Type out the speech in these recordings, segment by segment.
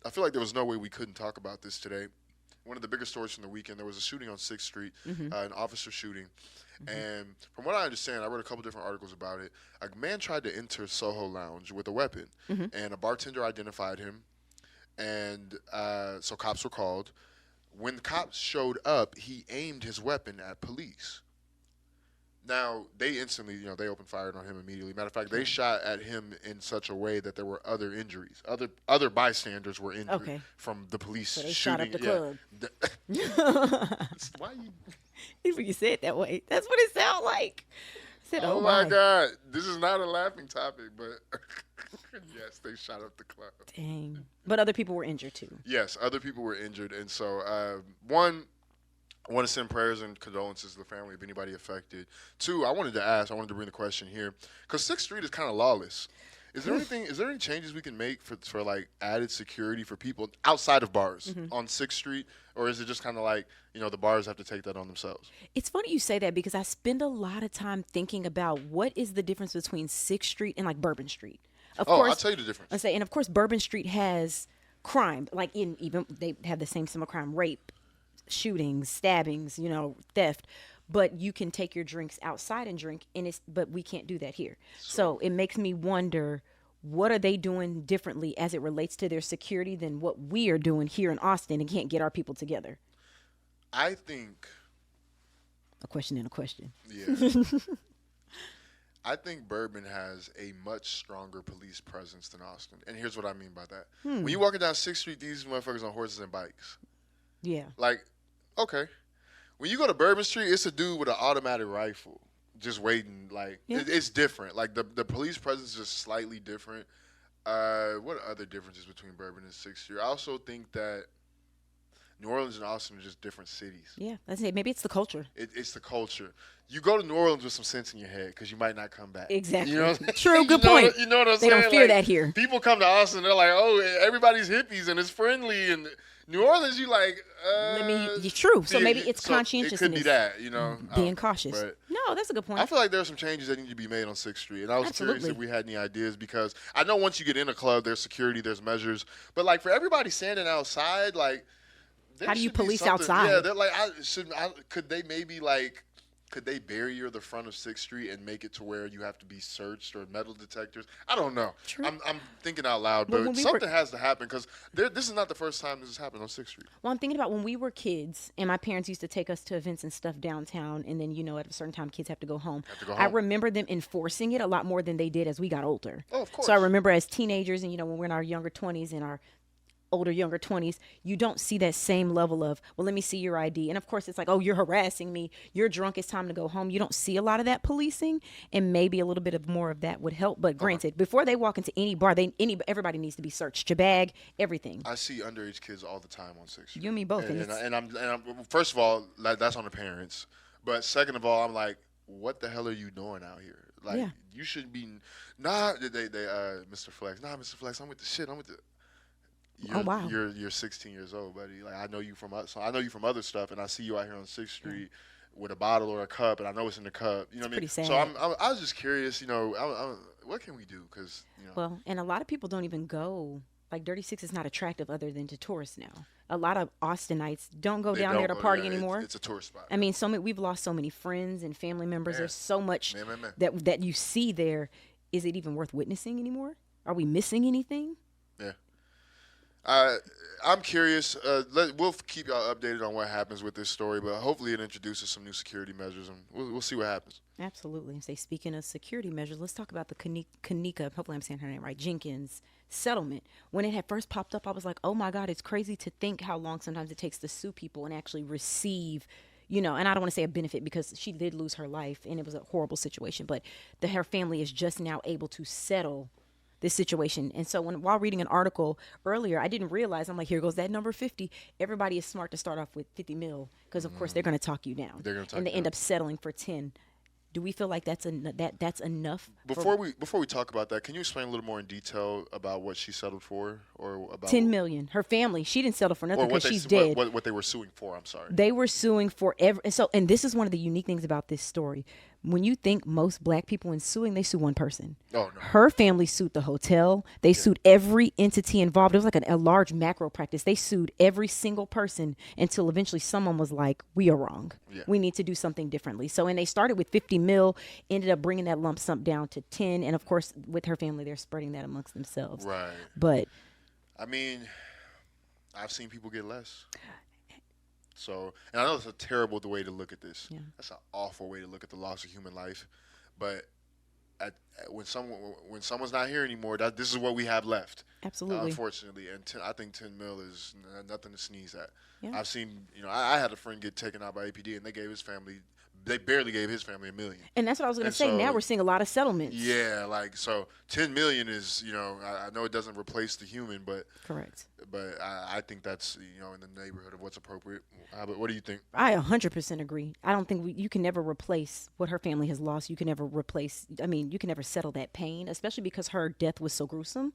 I feel like there was no way we couldn't talk about this today. One of the biggest stories from the weekend, there was a shooting on 6th Street, an officer shooting. And from what I understand, I read a couple different articles about it. A man tried to enter Soho Lounge with a weapon, and a bartender identified him, and so cops were called. When the cops showed up, he aimed his weapon at police. Now, they instantly, they opened fire on him immediately. Matter of fact, they shot at him in such a way that there were other injuries. Other bystanders were injured from the police so they shooting. Shot up the club. Why you? Even you say it that way. That's what it sounds like. I said, Oh my God. This is not a laughing topic, but yes, they shot up the club. Dang. But other people were injured too. Yes, other people were injured. And so, one, I want to send prayers and condolences to the family of anybody affected. Two, I wanted to bring the question here, because 6th Street is kind of lawless. Is there any changes we can make for like added security for people outside of bars on 6th Street? Or is it just kind of like, the bars have to take that on themselves? It's funny you say that because I spend a lot of time thinking about what is the difference between 6th Street and like Bourbon Street. Of course, I'll tell you the difference. And of course, Bourbon Street has crime, like even they have the same similar crime, rape, shootings, stabbings, theft. But you can take your drinks outside and drink, but we can't do that here. So it makes me wonder, what are they doing differently as it relates to their security than what we are doing here in Austin and can't get our people together? I think a question and a question. Yeah. I think Bourbon has a much stronger police presence than Austin. And here's what I mean by that. When you're walking down 6th Street, these motherfuckers on horses and bikes. Yeah. Like, okay. When you go to Bourbon Street, it's a dude with an automatic rifle just waiting. Like, it's different. Like, the police presence is slightly different. What are other differences between Bourbon and 6th Street? I also think that New Orleans and Austin are just different cities. Yeah, let's say maybe it's the culture. It's the culture. You go to New Orleans with some sense in your head because you might not come back. Exactly. You know True, good point. You know what I'm saying? They don't fear that here. People come to Austin, they're like, oh, everybody's hippies and it's friendly. And New Orleans, you like, true. So maybe it's conscientiousness. It could be that, being cautious. No, that's a good point. I feel like there are some changes that need to be made on 6th Street. And I was curious if we had any ideas, because I know once you get in a club, there's security, there's measures. But, like, for everybody standing outside, like, how do you police outside? Yeah, they're like, could they maybe, like, could they barrier the front of 6th Street and make it to where you have to be searched, or metal detectors? I don't know. True. I'm thinking out loud, but something has to happen, because this is not the first time this has happened on 6th Street. Well, I'm thinking about when we were kids and my parents used to take us to events and stuff downtown, and then, at a certain time kids have to go home. I remember them enforcing it a lot more than they did as we got older. Oh, of course. So I remember as teenagers and, when we're in our younger 20s and our younger 20s, you don't see that same level of, well, let me see your ID. And of course it's like, oh, you're harassing me, you're drunk, it's time to go home. You don't see a lot of that policing, and maybe a little bit of more of that would help. But granted, before they walk into any bar, everybody needs to be searched, your bag, everything. I see underage kids all the time on 6th Street. You and me both. And I'm first of all, that's on the parents. But second of all, I'm like, what the hell are you doing out here? Like, you should be, Mr. Flex, Mr. Flex, I'm with the shit, You're 16 years old, buddy. Like, I know you from other stuff, and I see you out here on 6th Street with a bottle or a cup, and I know it's in the cup. You know what I mean? Pretty sad. So I was just curious. What can we do? Because well, and a lot of people don't even go. Like, Dirty Six is not attractive other than to tourists now. A lot of Austinites don't go down there to party anymore. It's a tourist spot. I mean, we've lost so many friends and family members. Man. There's so much that you see there. Is it even worth witnessing anymore? Are we missing anything? Yeah. I'm curious. We'll keep y'all updated on what happens with this story, but hopefully it introduces some new security measures, and we'll see what happens. Absolutely. And speaking of security measures, let's talk about the Kanika, hopefully I'm saying her name right, Jenkins settlement. When it had first popped up, I was like, oh my God, it's crazy to think how long sometimes it takes to sue people and actually receive, and I don't want to say a benefit, because she did lose her life and it was a horrible situation, but her family is just now able to settle this situation. And so while reading an article earlier, I didn't realize, I'm like, here goes that number 50. Everybody is smart to start off with 50 mil, because of course they're going to talk you down. And they end up settling for 10. Do we feel like that's enough? Before we talk about that, can you explain a little more in detail about what she settled for, or about $10 million? Her family, she didn't settle for nothing because she's dead. What they were suing for? I'm sorry. They were suing for and this is one of the unique things about this story. when you think most black people in suing, they sue one person. Oh no. Her family sued the hotel. They sued every entity involved. It was like a large macro practice. They sued every single person until eventually someone was like, we are wrong. Yeah. We need to do something differently. So, and they started with 50 mil, ended up bringing that lump sum down to 10. And of course, with her family, they're spreading that amongst themselves. Right. But I mean, I've seen people get less. So, and I know it's a terrible way to look at this. Yeah. That's an awful way to look at the loss of human life. But when someone's not here anymore, this is what we have left. absolutely. Unfortunately, and I think 10 mil is nothing to sneeze at. Yeah. I've seen, I had a friend get taken out by APD, and they barely gave his family $1 million. And that's what I was going to And say. so- Now we're seeing a lot of settlements. Yeah, so 10 million is, I know it doesn't replace the human, but Correct. I think that's in the neighborhood of what's appropriate. But what do you think? I 100% agree. I don't think you can never replace what her family has lost. You can never you can never settle that pain, especially because her death was so gruesome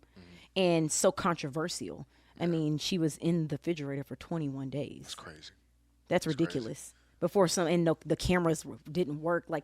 and so controversial. I mean, she was in the refrigerator for 21 days. It's crazy. That's crazy. ridiculous. Before the cameras didn't work. Like,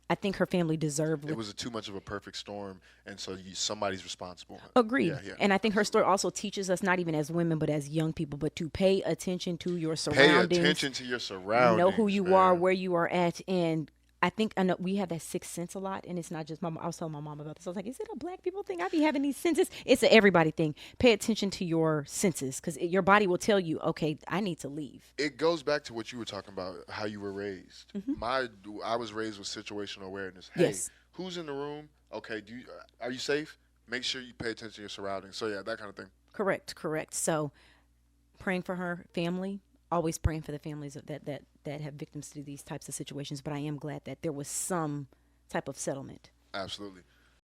I think her family deserved. It was too much of a perfect storm, and so somebody's responsible. Agreed. Yeah. And I think her story also teaches us, not even as women, but as young people, but to pay attention to your Pay surroundings. attention to your surroundings. Know who you man. are, where you are at, and I know we have that sixth sense a lot, and it's not just my mom. I was telling my mom about this. I was like, is it a black people thing? I be having these senses. It's an everybody thing. Pay attention to your senses, because your body will tell you, okay, I need to leave. It goes back to what you were talking about, how you were raised. I was raised with situational awareness. Hey, Yes. who's in the room? Okay, are you safe? Make sure you pay attention to your surroundings. So yeah, that kind of thing. Correct. So praying for her family, always praying for the families that have victims to these types of situations. But I am glad that there was some type of settlement. Absolutely.